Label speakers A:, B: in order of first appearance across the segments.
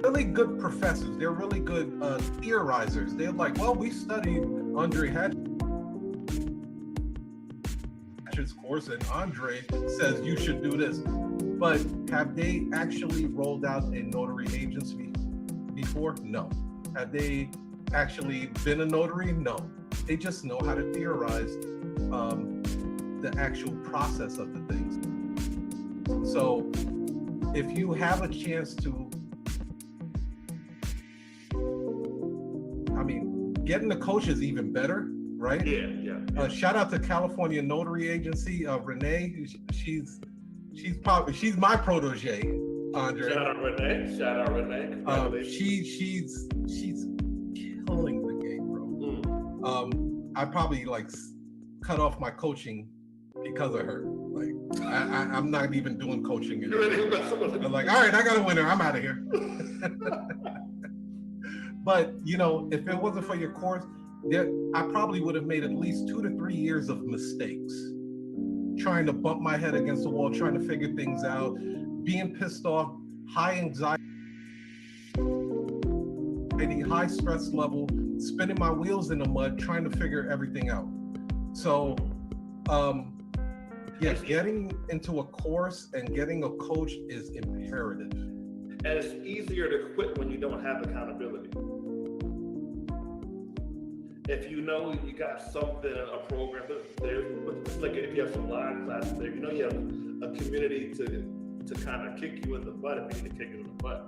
A: really good professors. They're really good theorizers. They're like, well, we studied Andre Hatchett's course, and Andre says you should do this. But have they actually rolled out a notary agency before? No. Have they actually been a notary? No. They just know how to theorize the actual process of the things. So if you have a chance to, I mean, getting the coach is even better, right?
B: Yeah.
A: Shout out to California Notary Agency, Renee. She's my protege, Andre.
B: Shout out Renee.
A: She's killing the game, bro. I probably like cut off my coaching because of her. Like I'm not even doing coaching anymore. I'm like, all right, I got a winner. I'm out of here. But you know, if it wasn't for your course, I probably would have made at least 2 to 3 years of mistakes, trying to bump my head against the wall, trying to figure things out, being pissed off, high anxiety, high stress level, spinning my wheels in the mud, trying to figure everything out. So, getting into a course and getting a coach is imperative.
B: And it's easier to quit when you don't have accountability. If you know you got something, a program, like if you have some live classes there, you know you have a community to kind of kick you in the butt if you need to kick it in the butt.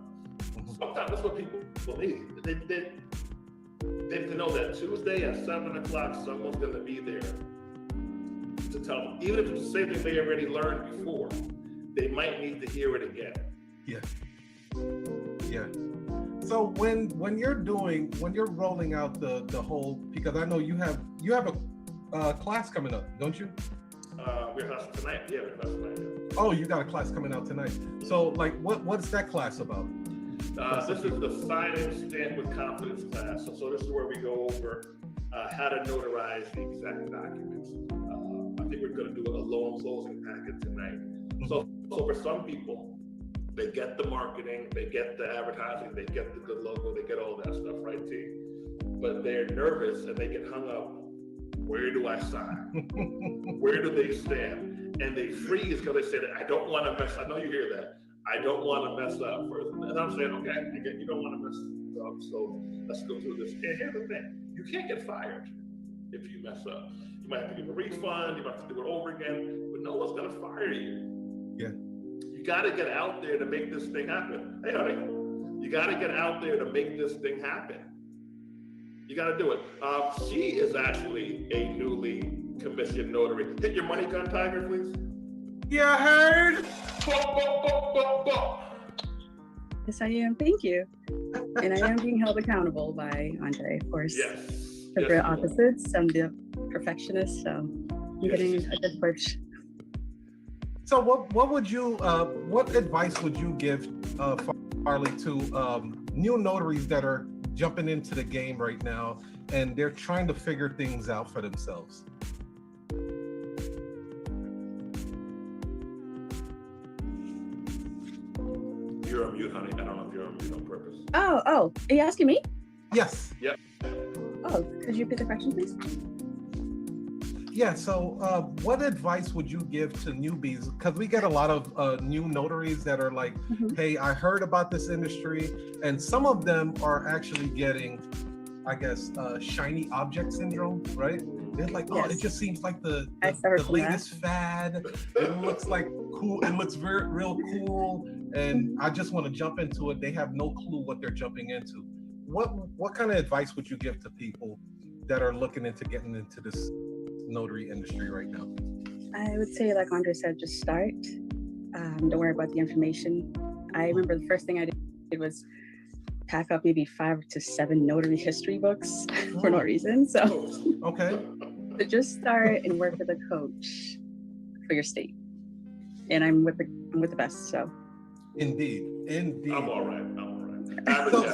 B: Sometimes that's what people believe. They know that Tuesday at 7 o'clock, someone's going to be there to tell them. Even if it's the same thing they already learned before, they might need to hear it again.
A: Yeah. So when you're rolling out the whole, because I know you have a class coming up, don't you?
B: We're class tonight. Yeah, we're class tonight. Yeah.
A: Oh, you got a class coming out tonight. So like, what's that class about?
B: This is the signing stamp with confidence class. So this is where we go over how to notarize the exact documents. I think we're going to do a loan closing packet tonight. So for some people, they get the marketing, they get the advertising, they get the good logo, they get all that stuff, right, T? But they're nervous and they get hung up. Where do I sign? Where do they stamp? And they freeze because they say that I don't want to mess. I know you hear that. I don't want to mess up. And I'm saying, okay, I get you don't want to mess up, so let's go through this. And here's the thing: you can't get fired if you mess up. You might have to give a refund. You might have to do it over again, but no one's going to fire you.
A: Yeah.
B: You got to get out there to make this thing happen. Hey, honey, you got to get out there to make this thing happen. You got to do it. She is actually a newly commissioned notary. Hit your money gun, Tiger, please.
A: Yeah, I heard.
C: Yes, I am. Thank you. And I am being held accountable by Andre, of course.
B: Yes.
C: Separate opposites. I'm the perfectionist, so I'm getting a good push.
A: So what advice would you give, Farley, to new notaries that are jumping into the game right now and they're trying to figure things out for themselves?
B: You're on mute, honey. I don't know if you're on mute on purpose.
C: Oh, are you asking me?
A: Yes.
B: Yep.
C: Oh, could you repeat the question, please?
A: Yeah, so what advice would you give to newbies? Because we get a lot of new notaries that are like, hey, I heard about this industry, and some of them are actually getting, I guess, shiny object syndrome, right? They're like, oh, it just seems like the latest fad. It looks like cool. It looks real cool, and I just want to jump into it. They have no clue what they're jumping into. What kind of advice would you give to people that are looking into getting into this notary industry right now?
C: I would say, like Andre said, just start. Don't worry about the information. I remember the first thing I did was pack up maybe 5 to 7 notary history books for no reason. So, so just start and work with a coach for your state. And I'm with the best. So,
A: indeed.
B: I'm all right.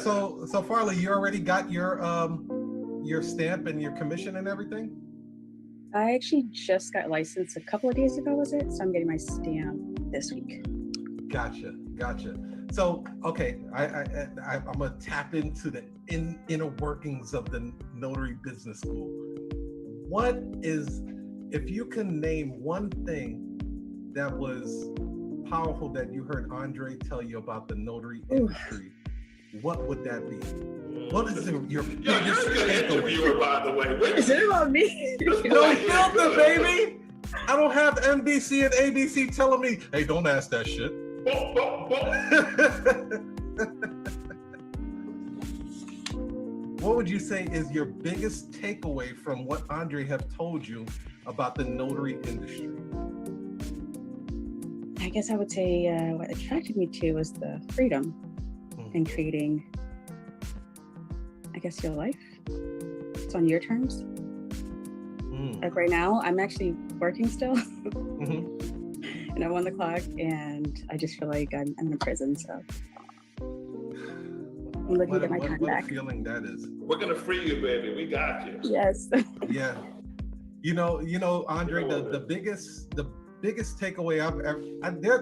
A: So Farley, you already got your stamp and your commission and everything?
C: I actually just got licensed a couple of days ago, was it? So I'm getting my stamp this week.
A: Gotcha. So, okay, I'm gonna tap into the inner workings of the notary business school. What is, if you can name one thing that was powerful that you heard Andre tell you about the notary industry, what would that be? What is your biggest
B: takeaway? By the way,
C: is it about me?
A: No filter, baby. I don't have NBC and ABC telling me, hey, don't ask that shit. What would you say is your biggest takeaway from what Andre have told you about the notary industry?
C: I guess I would say what attracted me to was the freedom in creating, I guess, your life. It's on your terms. Like right now, I'm actually working still. And I'm on the clock, and I just feel like I'm in a prison, so I'm looking to get my time back.
A: What a feeling that is.
B: We're gonna free you, baby. We got you.
C: Yes.
A: Yeah. You know, Andre, the biggest takeaway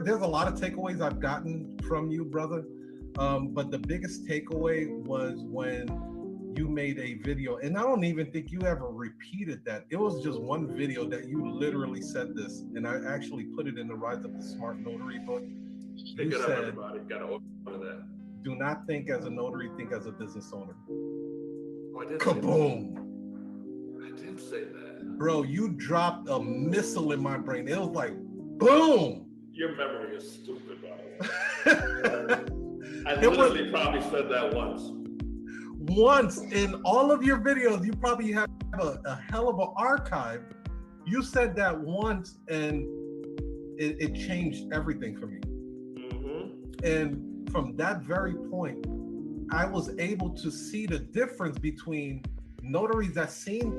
A: there's a lot of takeaways I've gotten from you, brother. But the biggest takeaway was when you made a video, and I don't even think you ever repeated that. It was just one video that you literally said this, and I actually put it in the Rise of the Smart Notary book. You said,
B: everybody, gotta order that.
A: Do not think as a notary, think as a business owner.
B: Oh, I did
A: Kaboom!
B: I did say that.
A: Bro, you dropped a missile in my brain. It was like, boom!
B: Your memory is stupid, by the way. I literally probably said that once.
A: Once in all of your videos, you probably have a hell of an archive. You said that once, and it changed everything for me. And from that very point, I was able to see the difference between notaries that seen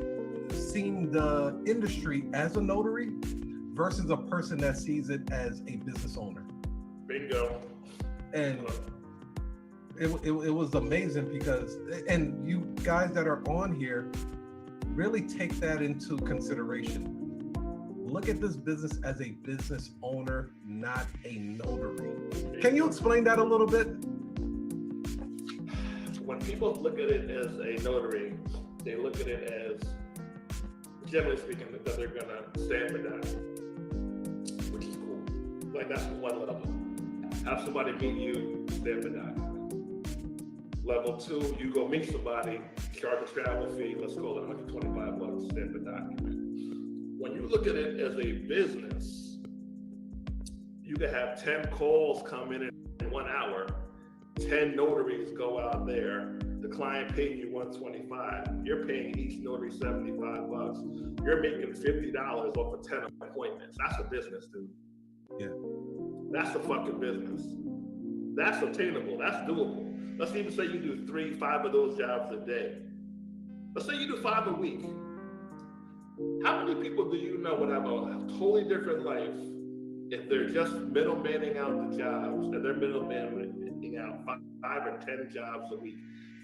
A: the industry as a notary versus a person that sees it as a business owner.
B: Bingo.
A: And it was amazing because, and you guys that are on here, really take that into consideration. Look at this business as a business owner, not a notary. Can you explain that a little bit?
B: When people look at it as a notary, they look at it as, generally speaking, that they're gonna stamp it down, which is cool. Like, that's one level. Have somebody meet you, stamp it down. Level 2, you go meet somebody, charge a travel fee, let's call it $125, stamp a document. When you look at it as a business, you can have 10 calls come in 1 hour, 10 notaries go out there, the client paying you $125, you're paying each notary $75, you're making $50 off of 10 appointments. That's a business, dude.
A: Yeah.
B: That's a fucking business. That's attainable, that's doable. Let's even say you do 3-5 of those jobs a day. Let's say you do 5 a week. How many people do you know would have a totally different life if they're just middlemaning out the jobs, and they're middlemaning out 5 or 10 jobs a week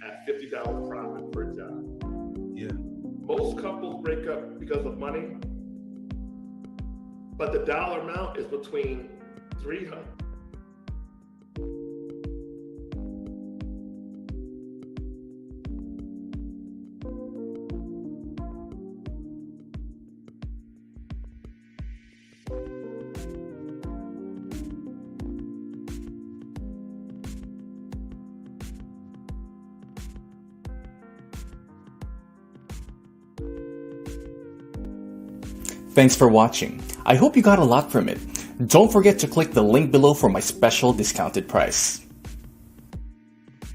B: at $50 profit per job?
A: Yeah.
B: Most couples break up because of money, but the dollar amount is between $300.
D: Thanks for watching. I hope you got a lot from it. Don't forget to click the link below for my special discounted price.